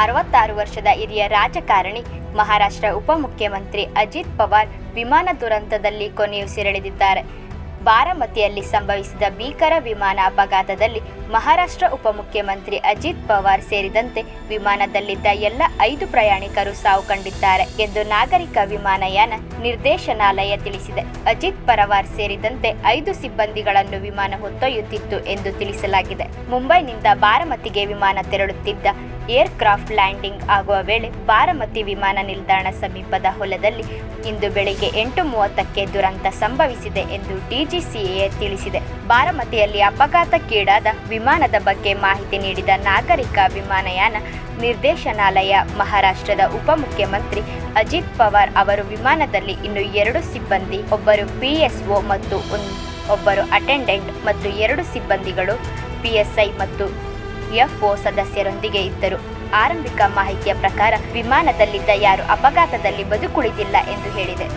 66 ವರ್ಷದ ಹಿರಿಯ ರಾಜಕಾರಣಿ, ಮಹಾರಾಷ್ಟ್ರ ಉಪಮುಖ್ಯಮಂತ್ರಿ ಅಜಿತ್ ಪವಾರ್ ವಿಮಾನ ದುರಂತದಲ್ಲಿ ಕೊನೆಯುಸಿರೆಳೆದಿದ್ದಾರೆ. ಬಾರಾಮತಿಯಲ್ಲಿ ಸಂಭವಿಸಿದ ಭೀಕರ ವಿಮಾನ ಅಪಘಾತದಲ್ಲಿ ಮಹಾರಾಷ್ಟ್ರ ಉಪಮುಖ್ಯಮಂತ್ರಿ ಅಜಿತ್ ಪವಾರ್ ಸೇರಿದಂತೆ ವಿಮಾನದಲ್ಲಿದ್ದ ಎಲ್ಲ 5 ಪ್ರಯಾಣಿಕರು ಸಾವು ಕಂಡಿದ್ದಾರೆ ಎಂದು ನಾಗರಿಕ ವಿಮಾನಯಾನ ನಿರ್ದೇಶನಾಲಯ ತಿಳಿಸಿದೆ. ಅಜಿತ್ ಪವಾರ್ ಸೇರಿದಂತೆ 5 ಸಿಬ್ಬಂದಿಗಳನ್ನು ವಿಮಾನ ಹೊತ್ತೊಯ್ಯುತ್ತಿತ್ತು ಎಂದು ತಿಳಿಸಲಾಗಿದೆ. ಮುಂಬೈನಿಂದ ಬಾರಾಮತಿಗೆ ವಿಮಾನ ತೆರಳುತ್ತಿದ್ದ ಏರ್ಕ್ರಾಫ್ಟ್ ಲ್ಯಾಂಡಿಂಗ್ ಆಗುವ ವೇಳೆ ಬಾರಾಮತಿ ವಿಮಾನ ನಿಲ್ದಾಣ ಸಮೀಪದ ಹೊಲದಲ್ಲಿ ಇಂದು ಬೆಳಿಗ್ಗೆ 8:30ಕ್ಕೆ ದುರಂತ ಸಂಭವಿಸಿದೆ ಎಂದು ಡಿಜಿಸಿಎ ತಿಳಿಸಿದೆ. ಬಾರಾಮತಿಯಲ್ಲಿ ಅಪಘಾತಕ್ಕೀಡಾದ ವಿಮಾನದ ಬಗ್ಗೆ ಮಾಹಿತಿ ನೀಡಿದ ನಾಗರಿಕ ವಿಮಾನಯಾನ ನಿರ್ದೇಶನಾಲಯ, ಮಹಾರಾಷ್ಟ್ರದ ಉಪಮುಖ್ಯಮಂತ್ರಿ ಅಜಿತ್ ಪವಾರ್ ಅವರು ವಿಮಾನದಲ್ಲಿ ಇನ್ನು 2 ಸಿಬ್ಬಂದಿ, ಒಬ್ಬರು ಪಿಎಸ್ಒ ಮತ್ತು ಒಬ್ಬರು ಅಟೆಂಡೆಂಟ್ ಮತ್ತು 2 ಸಿಬ್ಬಂದಿಗಳು ಪಿಎಸ್ಐ ಮತ್ತು ಎಫ್ಒ ಸದಸ್ಯರೊಂದಿಗೆ ಇದ್ದರು. ಆರಂಭಿಕ ಮಾಹಿತಿಯ ಪ್ರಕಾರ ವಿಮಾನದಲ್ಲಿದ್ದ ಯಾರು ಅಪಘಾತದಲ್ಲಿ ಬದುಕುಳಿದಿಲ್ಲ ಎಂದು ಹೇಳಿದೆ.